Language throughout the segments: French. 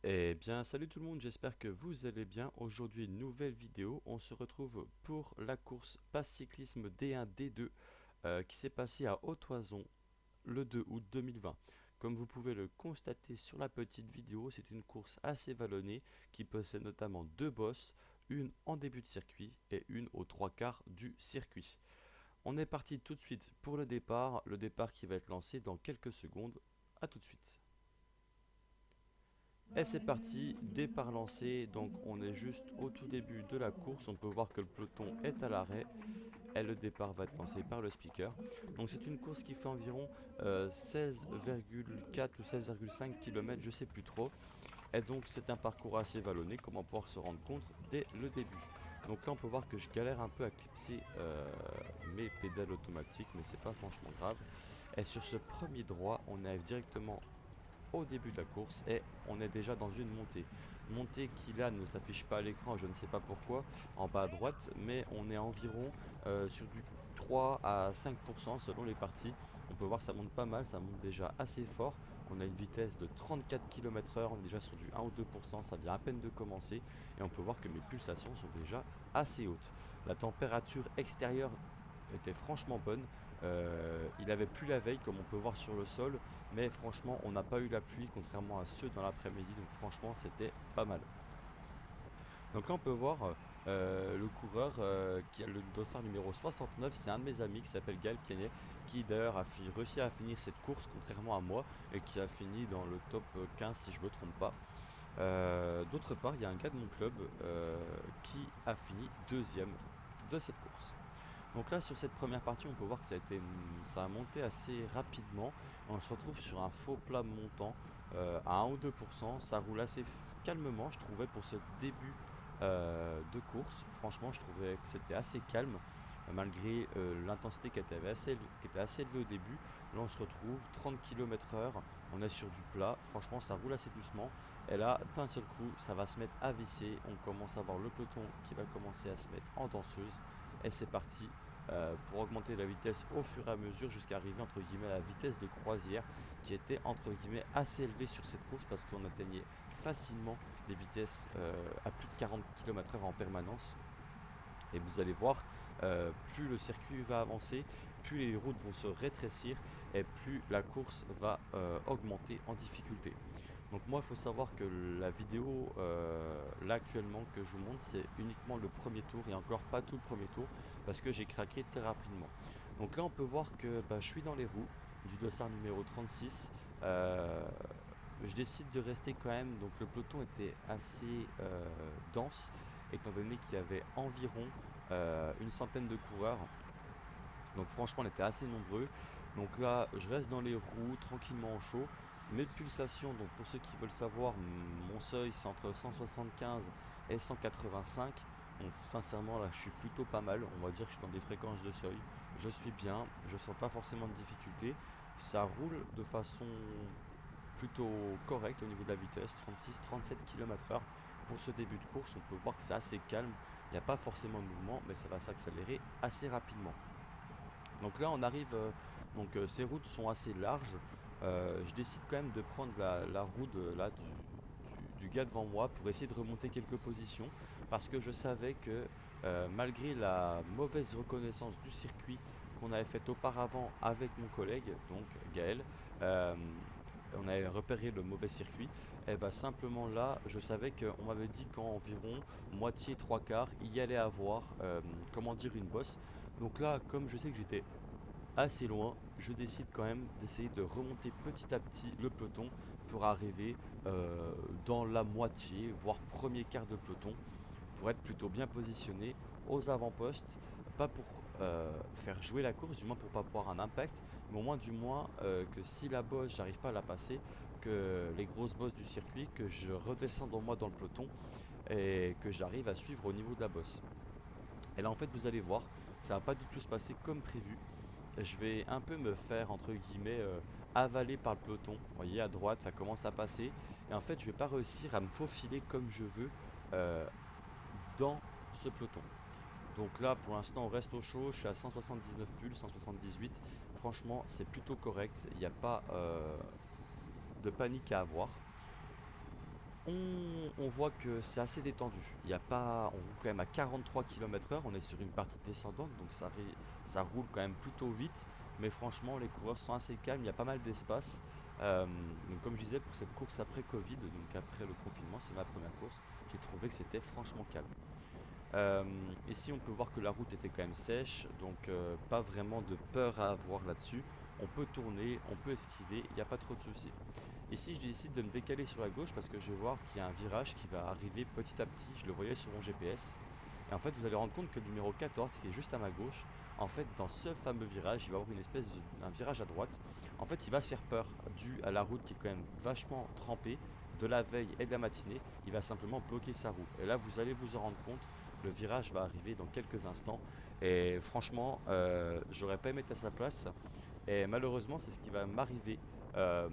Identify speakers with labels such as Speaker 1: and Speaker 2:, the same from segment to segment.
Speaker 1: Eh bien, salut tout le monde, j'espère que vous allez bien. Aujourd'hui, une nouvelle vidéo. On se retrouve pour la course Pass Cyclisme D1 D2 qui s'est passée à Haute-Oison le 2 août 2020. Comme vous pouvez le constater sur la petite vidéo, c'est une course assez vallonnée qui possède notamment deux bosses, une en début de circuit et une aux trois quarts du circuit. On est parti tout de suite pour le départ qui va être lancé dans quelques secondes. A tout de suite. Et c'est parti, départ lancé, donc on est juste au tout début de la course, on peut voir que le peloton est à l'arrêt et le départ va être lancé par le speaker. Donc c'est une course qui fait environ 16,4 ou 16,5 km, je sais plus trop. Et donc c'est un parcours assez vallonné, comme on peut pouvoir se rendre compte dès le début. Donc là on peut voir que je galère un peu à clipser mes pédales automatiques, mais c'est pas franchement grave. Et sur ce premier droit, on arrive directement au début de la course et on est déjà dans une montée. Montée qui là ne s'affiche pas à l'écran, je ne sais pas pourquoi, en bas à droite, mais on est environ sur du 3 à 5% selon les parties. On peut voir que ça monte pas mal, ça monte déjà assez fort. On a une vitesse de 34 km/h, on est déjà sur du 1 ou 2%, ça vient à peine de commencer. Et on peut voir que mes pulsations sont déjà assez hautes. La température extérieure était franchement bonne. Il avait plu la veille comme on peut voir sur le sol, mais franchement on n'a pas eu la pluie contrairement à ceux dans l'après-midi, donc franchement c'était pas mal. Donc là on peut voir le coureur qui a le dossard numéro 69, c'est un de mes amis qui s'appelle Gaël Pianet, qui d'ailleurs a réussi à finir cette course contrairement à moi, et qui a fini dans le top 15 si je me trompe pas. D'autre part, il y a un gars de mon club qui a fini deuxième de cette course. Donc là, sur cette première partie, on peut voir que ça a monté assez rapidement. On se retrouve sur un faux plat montant à 1 ou 2%. Ça roule assez calmement, je trouvais, pour ce début de course. Franchement, je trouvais que c'était assez calme, malgré l'intensité qui était assez élevée au début. Là, on se retrouve 30 km/h. On est sur du plat. Franchement, ça roule assez doucement. Et là, d'un seul coup, ça va se mettre à visser. On commence à voir le peloton qui va commencer à se mettre en danseuse. Et c'est parti pour augmenter la vitesse au fur et à mesure jusqu'à arriver entre guillemets à la vitesse de croisière qui était entre guillemets assez élevée sur cette course parce qu'on atteignait facilement des vitesses à plus de 40 km/h en permanence. Et vous allez voir, plus le circuit va avancer, plus les routes vont se rétrécir et plus la course va augmenter en difficulté. Donc moi, il faut savoir que la vidéo, là actuellement que je vous montre, c'est uniquement le premier tour et encore pas tout le premier tour parce que j'ai craqué très rapidement. Donc là, on peut voir que je suis dans les roues du dossard numéro 36. Je décide de rester quand même, donc le peloton était assez dense étant donné qu'il y avait environ une centaine de coureurs. Donc franchement on était assez nombreux. Donc là je reste dans les roues tranquillement au chaud. Mes pulsations, donc pour ceux qui veulent savoir, mon seuil c'est entre 175 et 185. Donc sincèrement là je suis plutôt pas mal. On va dire que je suis dans des fréquences de seuil. Je suis bien, je sens pas forcément de difficulté. Ça roule de façon plutôt correcte au niveau de la vitesse, 36-37 km/h. Pour ce début de course, on peut voir que c'est assez calme. Il n'y a pas forcément de mouvement, mais ça va s'accélérer assez rapidement. Donc là on arrive, ces routes sont assez larges. Je décide quand même de prendre la route là, du gars devant moi pour essayer de remonter quelques positions parce que je savais que malgré la mauvaise reconnaissance du circuit qu'on avait fait auparavant avec mon collègue, donc Gaël, euh, on avait repéré le mauvais circuit, et bah simplement là, je savais qu'on m'avait dit qu'en environ moitié, trois quarts, il y allait avoir, comment dire, une bosse. Donc là, comme je sais que j'étais assez loin, je décide quand même d'essayer de remonter petit à petit le peloton pour arriver dans la moitié, voire premier quart de peloton, pour être plutôt bien positionné aux avant-postes, pas pour faire jouer la course, du moins pour pas avoir un impact, mais au moins du moins que si la bosse, j'arrive pas à la passer, que les grosses bosses du circuit, que je redescende en moi dans le peloton et que j'arrive à suivre au niveau de la bosse. Et là en fait vous allez voir, ça va pas du tout se passer comme prévu. Je vais un peu me faire entre guillemets avaler par le peloton. Vous voyez à droite ça commence à passer et en fait je vais pas réussir à me faufiler comme je veux euh, dans ce peloton. Donc là pour l'instant on reste au chaud, je suis à 179 pulls, 178. Franchement c'est plutôt correct, il n'y a pas de panique à avoir. on voit que c'est assez détendu. Il y a pas, on roule quand même à 43 km/h. On est sur une partie descendante, donc ça roule quand même plutôt vite. Mais franchement, les coureurs sont assez calmes. Il y a pas mal d'espace. Donc comme je disais, pour cette course après Covid, donc après le confinement, c'est ma première course. J'ai trouvé que c'était franchement calme. Euh, Ici, on peut voir que la route était quand même sèche, donc pas vraiment de peur à avoir là-dessus. On peut tourner, on peut esquiver, il n'y a pas trop de soucis. Ici, je décide de me décaler sur la gauche parce que je vais voir qu'il y a un virage qui va arriver petit à petit. Je le voyais sur mon GPS. Et en fait, vous allez rendre compte que le numéro 14, qui est juste à ma gauche, en fait, dans ce fameux virage, il va y avoir une espèce d'un virage à droite. En fait, il va se faire peur dû à la route qui est quand même vachement trempée de la veille et de la matinée. Il va simplement bloquer sa roue. Et là, vous allez vous en rendre compte. Le virage va arriver dans quelques instants. Et franchement, j'aurais pas aimé être à sa place. Et malheureusement, c'est ce qui va m'arriver euh,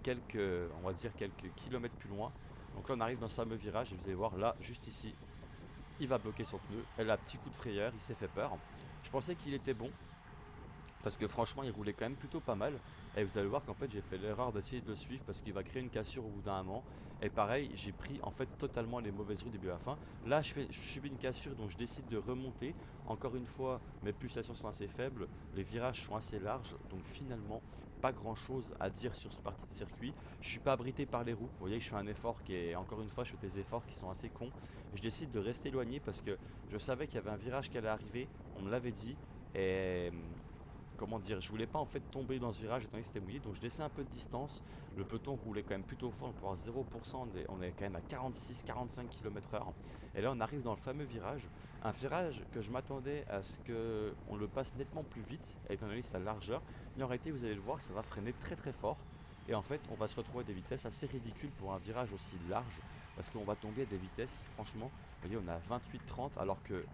Speaker 1: quelques, on va dire quelques kilomètres plus loin. Donc là, on arrive dans ce fameux virage et vous allez voir là, juste ici, il va bloquer son pneu. Elle a un petit coup de frayeur, il s'est fait peur. Je pensais qu'il était bon parce que franchement, il roulait quand même plutôt pas mal. Et vous allez voir qu'en fait, j'ai fait l'erreur d'essayer de le suivre parce qu'il va créer une cassure au bout d'un moment. Et pareil, j'ai pris en fait totalement les mauvaises rues du début à la fin. Là, je subis une cassure, donc je décide de remonter. Encore une fois, mes pulsations sont assez faibles, les virages sont assez larges, donc finalement, pas grand chose à dire sur ce parti de circuit. Je suis pas abrité par les roues. Vous voyez que je fais un effort qui est, encore une fois, je fais des efforts qui sont assez cons. Je décide de rester éloigné parce que je savais qu'il y avait un virage qui allait arriver. On me l'avait dit. Et comment dire, je voulais pas en fait tomber dans ce virage étant donné que c'était mouillé, donc je laissais un peu de distance. Le peloton roulait quand même plutôt fort, on peut avoir 0%, on est quand même à 46-45 km/h. Et là on arrive dans le fameux virage, un virage que je m'attendais à ce qu'on le passe nettement plus vite, étant donné sa largeur, mais en réalité vous allez le voir, ça va freiner très très fort. Et en fait on va se retrouver à des vitesses assez ridicules pour un virage aussi large, parce qu'on va tomber à des vitesses, franchement, vous voyez on a 28-30 alors que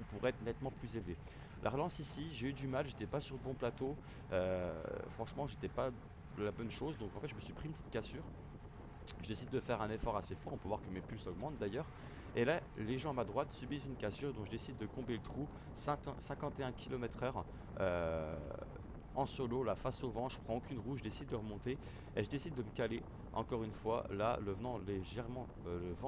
Speaker 1: on pourrait être nettement plus élevé. La relance ici, j'ai eu du mal, j'étais pas sur le bon plateau. Franchement, j'étais pas de la bonne chose. Donc en fait, je me suis pris une petite cassure. Je décide de faire un effort assez fort. On peut voir que mes pulses augmentent d'ailleurs. Et là, les gens à ma droite subissent une cassure. Donc je décide de combler le trou. 51 km/h en solo, là, face au vent. Je prends aucune roue. Je décide de remonter. Et je décide de me caler. Encore une fois, là, le vent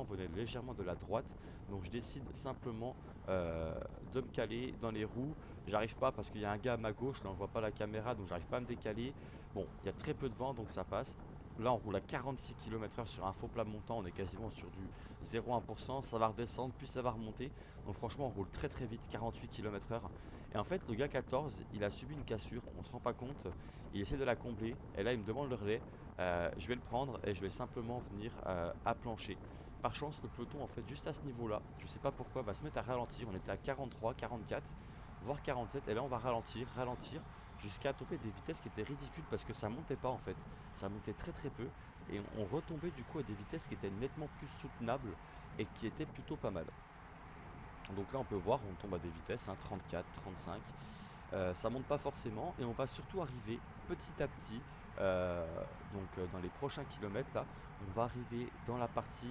Speaker 1: venait légèrement de la droite. Donc je décide simplement euh, de me caler dans les roues. J'arrive pas parce qu'il y a un gars à ma gauche, là on voit pas la caméra, donc j'arrive pas à me décaler. Bon, il y a très peu de vent, donc ça passe. Là on roule à 46 km/h sur un faux plat montant, on est quasiment sur du 0,1%, ça va redescendre, puis ça va remonter. Donc franchement on roule très très vite, 48 km/h. Et en fait le gars 14, il a subi une cassure, on se rend pas compte, il essaie de la combler, et là il me demande le relais. Je vais le prendre et je vais simplement venir à plancher. Par chance, le peloton, en fait, juste à ce niveau-là, je sais pas pourquoi, va se mettre à ralentir. On était à 43, 44, voire 47. Et là, on va ralentir, ralentir, jusqu'à tomber des vitesses qui étaient ridicules parce que ça montait pas, en fait. Ça montait très très peu. Et on retombait du coup à des vitesses qui étaient nettement plus soutenables et qui étaient plutôt pas mal. Donc là, on peut voir, on tombe à des vitesses, 34, 35. Ça monte pas forcément et on va surtout arriver petit à petit, euh, dans les prochains kilomètres là, on va arriver dans la partie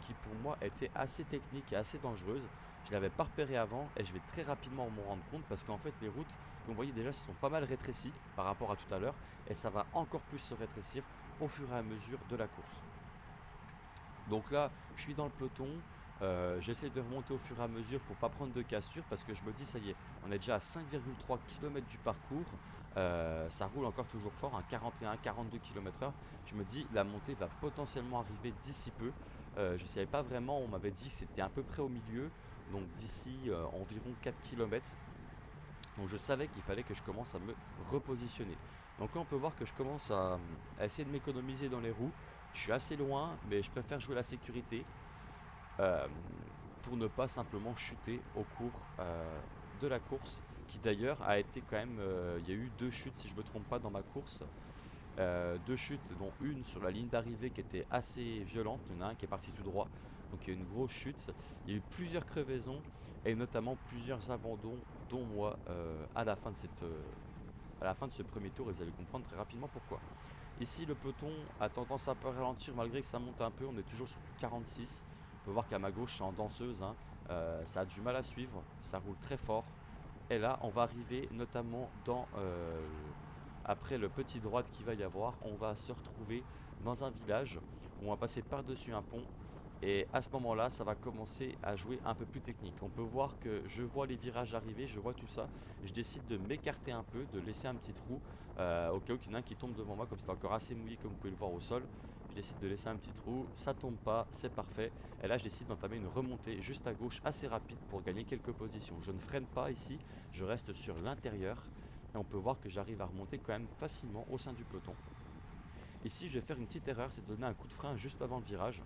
Speaker 1: qui pour moi était assez technique et assez dangereuse. Je l'avais pas repéré avant et je vais très rapidement m'en rendre compte parce qu'en fait les routes, comme vous voyez déjà, se sont pas mal rétrécies par rapport à tout à l'heure et ça va encore plus se rétrécir au fur et à mesure de la course. Donc là, je suis dans le peloton. J'essaie de remonter au fur et à mesure pour pas prendre de cassure parce que je me dis ça y est, on est déjà à 5,3 km du parcours. Ça roule encore toujours fort, à 41-42 km/h. Je me dis la montée va potentiellement arriver d'ici peu. Je ne savais pas vraiment, on m'avait dit que c'était à peu près au milieu, donc d'ici environ 4 km. Donc je savais qu'il fallait que je commence à me repositionner. Donc là on peut voir que je commence à essayer de m'économiser dans les roues. Je suis assez loin, mais je préfère jouer la sécurité euh, pour ne pas simplement chuter au cours de la course, qui d'ailleurs a été quand même, il y a eu deux chutes si je ne me trompe pas dans ma course. Deux chutes, dont une sur la ligne d'arrivée qui était assez violente. Il y en a un qui est parti tout droit, donc il y a eu une grosse chute. Il y a eu plusieurs crevaisons et notamment plusieurs abandons, dont moi à la fin de ce premier tour, et vous allez comprendre très rapidement pourquoi. Ici, le peloton a tendance à un peu ralentir malgré que ça monte un peu. On est toujours sur du 46. On peut voir qu'à ma gauche, c'est en danseuse, hein. Ça a du mal à suivre. Ça roule très fort. Et là, on va arriver notamment après le petit droite qu'il va y avoir. On va se retrouver dans un village où on va passer par-dessus un pont. Et à ce moment-là, ça va commencer à jouer un peu plus technique. On peut voir que je vois les virages arriver, je vois tout ça. Je décide de m'écarter un peu, de laisser un petit trou au cas où il y en a un qui tombe devant moi, comme c'est encore assez mouillé comme vous pouvez le voir au sol. Je décide de laisser un petit trou, ça tombe pas, c'est parfait. Et là, je décide d'entamer une remontée juste à gauche assez rapide pour gagner quelques positions. Je ne freine pas ici, je reste sur l'intérieur. Et on peut voir que j'arrive à remonter quand même facilement au sein du peloton. Ici, je vais faire une petite erreur, c'est de donner un coup de frein juste avant le virage.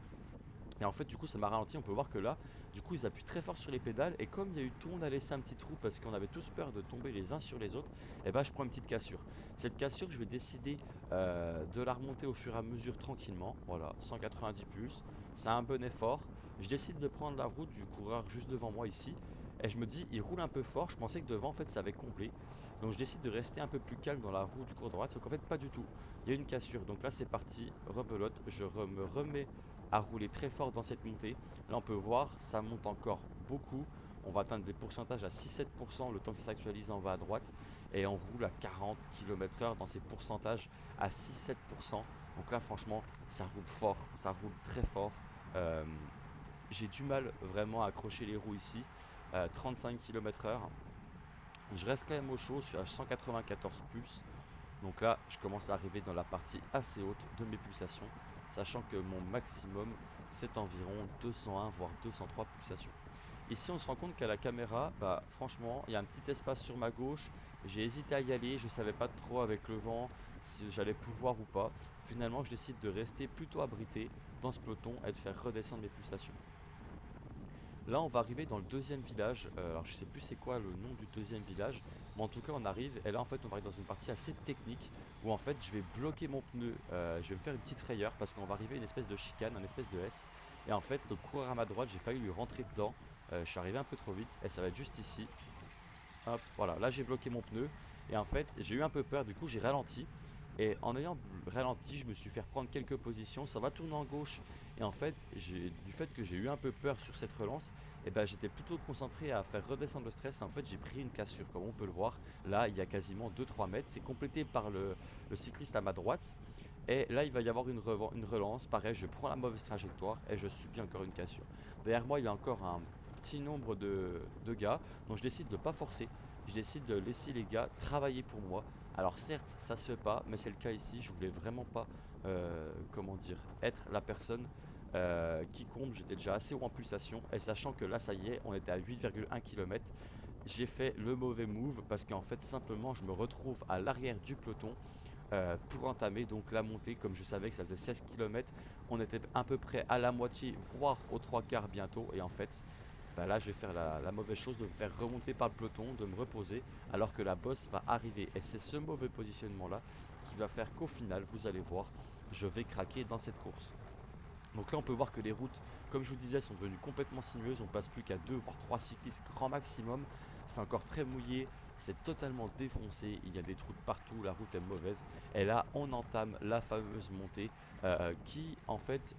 Speaker 1: Et en fait, du coup, ça m'a ralenti. On peut voir que là, du coup, ils appuient très fort sur les pédales. Et comme il y a eu tout, on a laissé un petit trou parce qu'on avait tous peur de tomber les uns sur les autres. Et bah, je prends une petite cassure. Cette cassure, je vais décider de la remonter au fur et à mesure tranquillement. Voilà, 190 plus. C'est un bon effort. Je décide de prendre la route du coureur juste devant moi ici. Et je me dis, il roule un peu fort. Je pensais que devant, en fait, ça avait comblé. Donc, je décide de rester un peu plus calme dans la roue du coureur droite. Sauf qu'en fait, pas du tout. Il y a une cassure. Donc là, c'est parti. Rebelote. Me remets à rouler très fort dans cette montée. Là on peut voir, ça monte encore beaucoup. On va atteindre des pourcentages à 6-7% le temps que ça s'actualise en bas à droite. Et on roule à 40 km/h dans ces pourcentages à 6-7%. Donc là franchement, ça roule fort, ça roule très fort. Euh, j'ai du mal vraiment à accrocher les roues ici. 35 km/h. Je reste quand même au chaud, je suis à 194 pulses. Donc là, je commence à arriver dans la partie assez haute de mes pulsations, sachant que mon maximum, c'est environ 201 voire 203 pulsations. Ici, on se rend compte qu'à la caméra, bah franchement, il y a un petit espace sur ma gauche. J'ai hésité à y aller, je ne savais pas trop avec le vent si j'allais pouvoir ou pas. Finalement, je décide de rester plutôt abrité dans ce peloton et de faire redescendre mes pulsations. Là, on va arriver dans le deuxième village. Alors, je sais plus c'est quoi le nom du deuxième village, mais en tout cas, on arrive. Et là, en fait, on va arriver dans une partie assez technique où en fait, je vais bloquer mon pneu. Je vais me faire une petite frayeur parce qu'on va arriver à une espèce de chicane, un espèce de S. Et en fait, le coureur à ma droite, j'ai failli lui rentrer dedans. Je suis arrivé un peu trop vite et ça va être juste ici. Hop, voilà, là j'ai bloqué mon pneu et en fait j'ai eu un peu peur, du coup j'ai ralenti et en ayant ralenti je me suis fait reprendre quelques positions, ça va tourner en gauche et en fait du fait que j'ai eu un peu peur sur cette relance, et ben j'étais plutôt concentré à faire redescendre le stress. En fait j'ai pris une cassure comme on peut le voir, là il y a quasiment 2-3 mètres, c'est complété par le cycliste à ma droite. Et là, il va y avoir une relance. Pareil, je prends la mauvaise trajectoire et je subis encore une cassure. Derrière moi, il y a encore un petit nombre de gars. Donc, je décide de ne pas forcer. Je décide de laisser les gars travailler pour moi. Alors, certes, ça se fait pas, mais c'est le cas ici. Je voulais vraiment pas, comment dire, être la personne qui comble. J'étais déjà assez haut en pulsation. Et sachant que là, ça y est, on était à 8,1 km. J'ai fait le mauvais move parce qu'en fait, simplement, je me retrouve à l'arrière du peloton pour entamer donc la montée. Comme je savais que ça faisait 16 km, on était à peu près à la moitié voire aux trois quarts bientôt. Et en fait bah là je vais faire la mauvaise chose de me faire remonter par le peloton, de me reposer alors que la bosse va arriver. Et c'est ce mauvais positionnement là qui va faire qu'au final, vous allez voir, je vais craquer dans cette course. Donc là on peut voir que les routes, comme je vous disais, sont devenues complètement sinueuses. On passe plus qu'à 2 voire 3 cyclistes grand maximum. C'est encore très mouillé, c'est totalement défoncé, il y a des trous de partout, la route est mauvaise. Et là on entame la fameuse montée qui en fait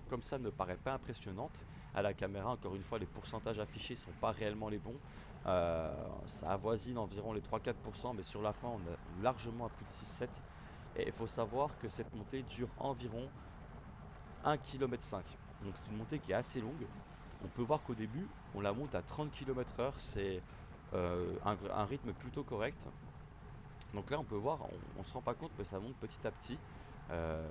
Speaker 1: comme ça ne paraît pas impressionnante à la caméra. Encore une fois, les pourcentages affichés sont pas réellement les bons. Ça avoisine environ les 3-4%, mais sur la fin on est largement à plus de 6-7. Et il faut savoir que cette montée dure environ 1,5 km. Donc c'est une montée qui est assez longue. On peut voir qu'au début, on la monte à 30 km/h, c'est un rythme plutôt correct. Donc là, on peut voir, on se rend pas compte, mais ça monte petit à petit. Euh,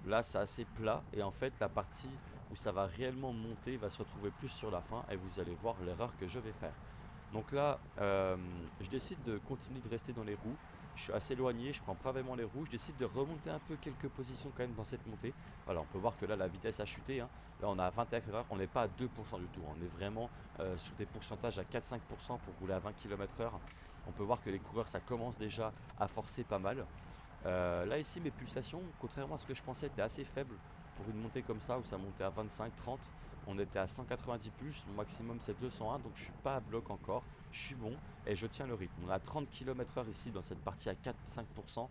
Speaker 1: Là, c'est assez plat, et en fait, la partie où ça va réellement monter va se retrouver plus sur la fin, et vous allez voir l'erreur que je vais faire. Donc là, je décide de continuer de rester dans les roues. Je suis assez éloigné, je prends pas vraiment les roues. Je décide de remonter un peu quelques positions quand même dans cette montée. Voilà, on peut voir que là, la vitesse a chuté, hein. Là, on a 21 km/h, on n'est pas à 2% du tout. On est vraiment sur des pourcentages à 4-5% pour rouler à 20 km/h. On peut voir que les coureurs, ça commence déjà à forcer pas mal. Là, ici, mes pulsations, contrairement à ce que je pensais, étaient assez faibles pour une montée comme ça où ça montait à 25-30. On était à 190 pulses, mon maximum c'est 201, donc je suis pas à bloc encore, je suis bon et je tiens le rythme. On a 30 km/h ici dans cette partie à 4-5%.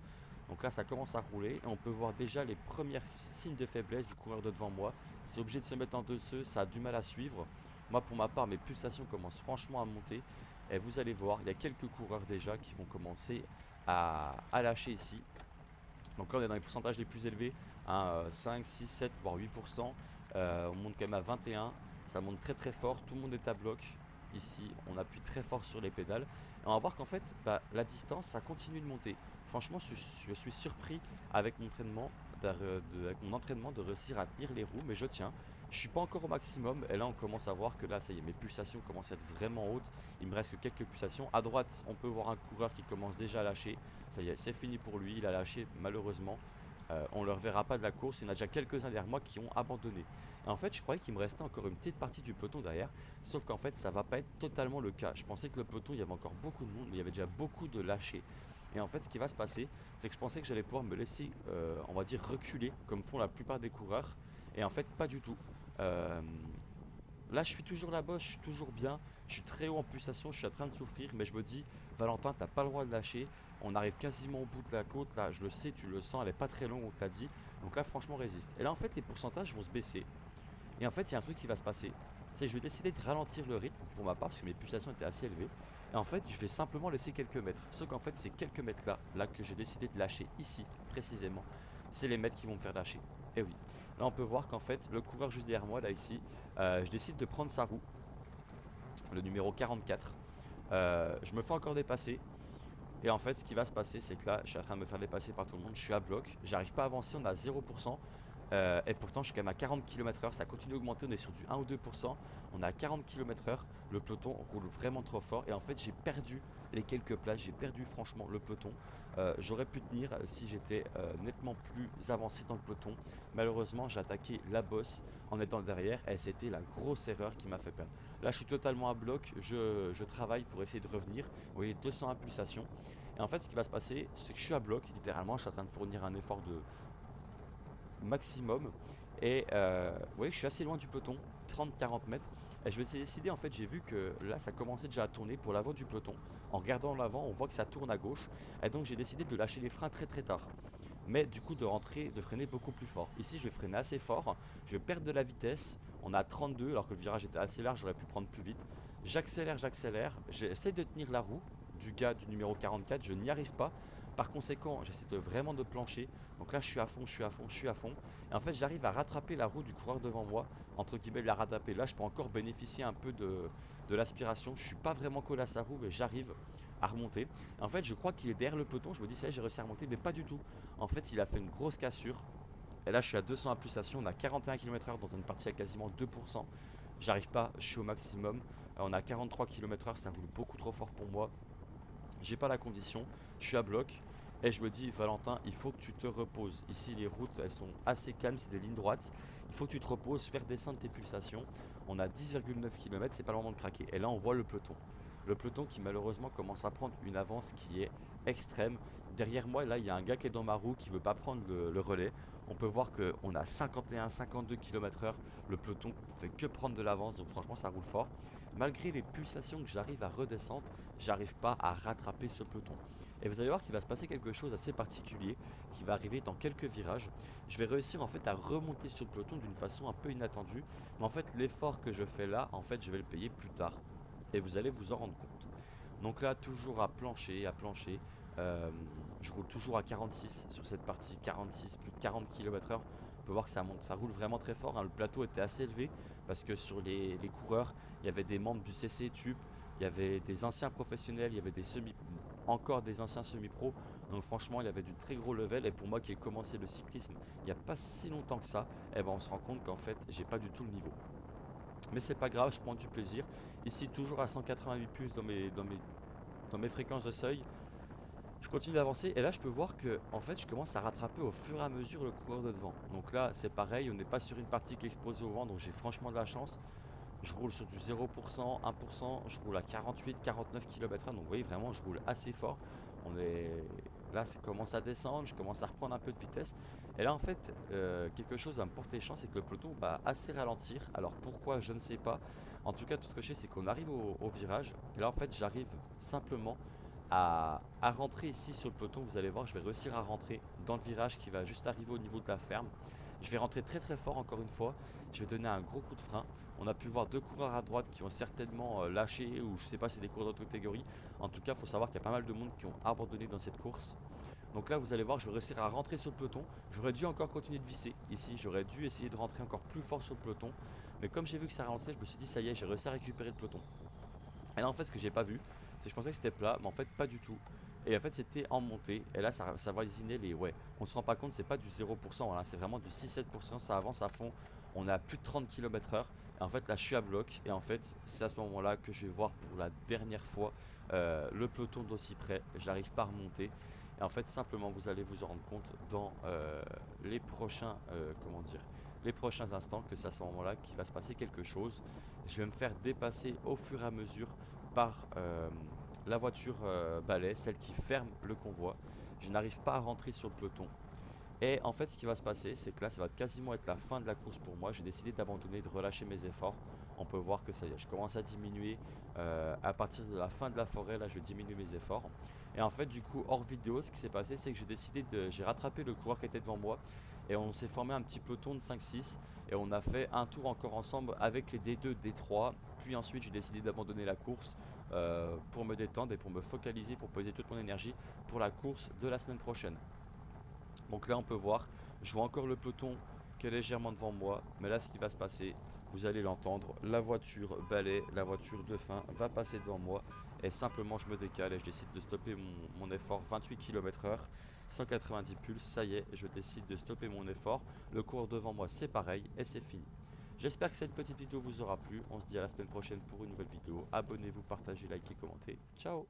Speaker 1: Donc là ça commence à rouler et on peut voir déjà les premiers signes de faiblesse du coureur de devant moi. C'est obligé de se mettre en dessous, ça a du mal à suivre. Moi pour ma part mes pulsations commencent franchement à monter et vous allez voir, il y a quelques coureurs déjà qui vont commencer à lâcher ici. Donc là on est dans les pourcentages les plus élevés, hein, 5, 6, 7, voire 8%. On monte quand même à 21, ça monte très très fort, tout le monde est à bloc. Ici on appuie très fort sur les pédales. Et on va voir qu'en fait la distance ça continue de monter. Franchement je suis surpris avec mon entraînement, de réussir à tenir les roues, mais je tiens. Je suis pas encore au maximum et là on commence à voir que là ça y est, mes pulsations commencent à être vraiment hautes. Il me reste que quelques pulsations. À droite on peut voir un coureur qui commence déjà à lâcher. Ça y est, c'est fini pour lui, il a lâché malheureusement. On ne le reverra pas de la course, il y en a déjà quelques-uns derrière moi qui ont abandonné. Et en fait je croyais qu'il me restait encore une petite partie du peloton derrière, sauf qu'en fait ça va pas être totalement le cas. Je pensais que le peloton il y avait encore beaucoup de monde, mais il y avait déjà beaucoup de lâchés. Et en fait ce qui va se passer, c'est que je pensais que j'allais pouvoir me laisser, on va dire, reculer, comme font la plupart des coureurs. Et en fait pas du tout. Euh, Là, je suis toujours là-bas, je suis toujours bien. Je suis très haut en pulsation, je suis en train de souffrir. Mais je me dis, Valentin, t'as pas le droit de lâcher. On arrive quasiment au bout de la côte. Là, je le sais, tu le sens, elle est pas très longue, on te l'a dit. Donc là, franchement, résiste. Et là, en fait, les pourcentages vont se baisser. Et en fait, il y a un truc qui va se passer. C'est que je vais décider de ralentir le rythme pour ma part, parce que mes pulsations étaient assez élevées. Et en fait, je vais simplement laisser quelques mètres. Sauf qu'en fait, ces quelques mètres-là, là que j'ai décidé de lâcher ici, précisément, c'est les mètres qui vont me faire lâcher. Et oui. Là, on peut voir qu'en fait, le coureur juste derrière moi, là, ici, je décide de prendre sa roue, le numéro 44. Je me fais encore dépasser. Et en fait, ce qui va se passer, c'est que là, je suis en train de me faire dépasser par tout le monde. Je suis à bloc, j'arrive pas à avancer, on est à 0%. Et pourtant, je suis quand même à 40 km/h. Ça continue d'augmenter, on est sur du 1 ou 2%. On est à 40 km/h. Le peloton roule vraiment trop fort. Et en fait, j'ai perdu les quelques places. J'ai perdu franchement le peloton. J'aurais pu tenir si j'étais nettement plus avancé dans le peloton. Malheureusement, j'ai attaqué la bosse en étant derrière. Et c'était la grosse erreur qui m'a fait perdre. Là, je suis totalement à bloc. Je travaille pour essayer de revenir. Vous voyez, 200 impulsations. Et en fait, ce qui va se passer, c'est que je suis à bloc. Littéralement, je suis en train de fournir un effort de maximum. Et vous voyez que je suis assez loin du peloton, 30-40 mètres. Et je me suis décidé, en fait, j'ai vu que là, ça commençait déjà à tourner pour l'avant du peloton. En regardant l'avant, on voit que ça tourne à gauche. Et donc, j'ai décidé de lâcher les freins très très tard. Mais du coup, de freiner beaucoup plus fort. Ici, je vais freiner assez fort. Je vais perdre de la vitesse. On a 32, alors que le virage était assez large, j'aurais pu prendre plus vite. J'accélère, j'accélère. J'essaie de tenir la roue du gars du numéro 44. Je n'y arrive pas. Par conséquent, j'essaie vraiment de plancher. Donc là, je suis à fond, je suis à fond, je suis à fond. Et en fait, j'arrive à rattraper la roue du coureur devant moi. Entre guillemets, de la rattraper. Là, je peux encore bénéficier un peu de l'aspiration. Je suis pas vraiment collé à sa roue, mais j'arrive à remonter. Et en fait, je crois qu'il est derrière le peloton. Je me dis, ça y est, j'ai réussi à remonter, mais pas du tout. En fait, il a fait une grosse cassure. Et là, je suis à 200 impulsations. On a 41 km/h dans une partie à quasiment 2%. J'arrive pas, je suis au maximum. On a 43 km/h, ça roule beaucoup trop fort pour moi. J'ai pas la condition, je suis à bloc. Et je me dis, Valentin, il faut que tu te reposes. Ici, les routes, elles sont assez calmes, c'est des lignes droites. Il faut que tu te reposes, faire descendre tes pulsations. On a 10,9 km, c'est pas le moment de craquer. Et là, on voit le peloton. Le peloton qui, malheureusement, commence à prendre une avance qui est extrême. Derrière moi, là, il y a un gars qui est dans ma roue qui veut pas prendre le relais. On peut voir qu'on a 51-52 km/h. Le peloton fait que prendre de l'avance, donc franchement, ça roule fort. Malgré les pulsations que j'arrive à redescendre, j'arrive pas à rattraper ce peloton. Et vous allez voir qu'il va se passer quelque chose d'assez particulier qui va arriver dans quelques virages. Je vais réussir en fait à remonter sur le peloton d'une façon un peu inattendue. Mais en fait l'effort que je fais là, en fait je vais le payer plus tard. Et vous allez vous en rendre compte. Donc là toujours à plancher, à plancher. Je roule toujours à 46 sur cette partie, 46, plus de 40 km/h. On peut voir que ça monte, ça roule vraiment très fort, hein. Le plateau était assez élevé parce que sur les coureurs, il y avait des membres du CC Tube, il y avait des anciens professionnels, il y avait encore des anciens semi-pro. Donc franchement, il y avait du très gros level. Et pour moi qui ai commencé le cyclisme il n'y a pas si longtemps que ça, eh ben on se rend compte qu'en fait, j'ai pas du tout le niveau. Mais c'est pas grave, je prends du plaisir. Ici, toujours à 188 pulses dans mes fréquences de seuil. Je continue d'avancer et là je peux voir que en fait je commence à rattraper au fur et à mesure le coureur de devant. Donc là c'est pareil, on n'est pas sur une partie qui est exposée au vent, donc j'ai franchement de la chance. Je roule sur du 0%, 1%, je roule à 48-49 km/h, donc vous voyez vraiment je roule assez fort. On est là, ça commence à descendre, je commence à reprendre un peu de vitesse. Et là en fait, quelque chose va me porter chance, c'est que le peloton va assez ralentir. Alors pourquoi, je ne sais pas. En tout cas, tout ce que je sais, c'est qu'on arrive au virage. Et là en fait, j'arrive simplement à rentrer ici sur le peloton. Vous allez voir, je vais réussir à rentrer dans le virage qui va juste arriver au niveau de la ferme. Je vais rentrer très très fort encore une fois. Je vais donner un gros coup de frein. On a pu voir deux coureurs à droite qui ont certainement lâché, ou je sais pas si c'est des coureurs d'autre catégorie. En tout cas, il faut savoir qu'il y a pas mal de monde qui ont abandonné dans cette course. Donc là vous allez voir, je vais réussir à rentrer sur le peloton. J'aurais dû encore continuer de visser ici, j'aurais dû essayer de rentrer encore plus fort sur le peloton. Mais comme j'ai vu que ça relançait, je me suis dit ça y est, j'ai réussi à récupérer le peloton. Et là en fait ce que j'ai pas vu, c'est que je pensais que c'était plat, mais en fait pas du tout. Et en fait c'était en montée, et là ça va voisinait les... Ouais, on se rend pas compte, c'est pas du 0%, là, c'est vraiment du 6-7%, ça avance à fond. On est à plus de 30 km/h. Et en fait là je suis à bloc, et en fait c'est à ce moment là que je vais voir pour la dernière fois le peloton d'aussi près. Je n'arrive pas à remonter. Et en fait simplement vous allez vous en rendre compte dans les prochains, comment dire, les prochains instants, que c'est à ce moment là qu'il va se passer quelque chose. Je vais me faire dépasser au fur et à mesure par la voiture balai, celle qui ferme le convoi. Je n'arrive pas à rentrer sur le peloton. Et en fait ce qui va se passer, c'est que là ça va quasiment être la fin de la course pour moi. J'ai décidé d'abandonner, de relâcher mes efforts. On peut voir que ça y est, je commence à diminuer. À partir de la fin de la forêt, là je diminue mes efforts. Et en fait du coup hors vidéo, ce qui s'est passé, c'est que j'ai rattrapé le coureur qui était devant moi. Et on s'est formé un petit peloton de 5-6. Et on a fait un tour encore ensemble avec les D2, D3. Puis ensuite j'ai décidé d'abandonner la course pour me détendre et pour me focaliser, pour poser toute mon énergie pour la course de la semaine prochaine. Donc là on peut voir, je vois encore le peloton qui est légèrement devant moi. Mais là ce qui va se passer, vous allez l'entendre, la voiture balai, la voiture de fin va passer devant moi. Et simplement je me décale et je décide de stopper mon effort. 28 km/h, 190 pulses, ça y est, je décide de stopper mon effort. Le cours devant moi c'est pareil et c'est fini. J'espère que cette petite vidéo vous aura plu. On se dit à la semaine prochaine pour une nouvelle vidéo. Abonnez-vous, partagez, likez, commentez. Ciao!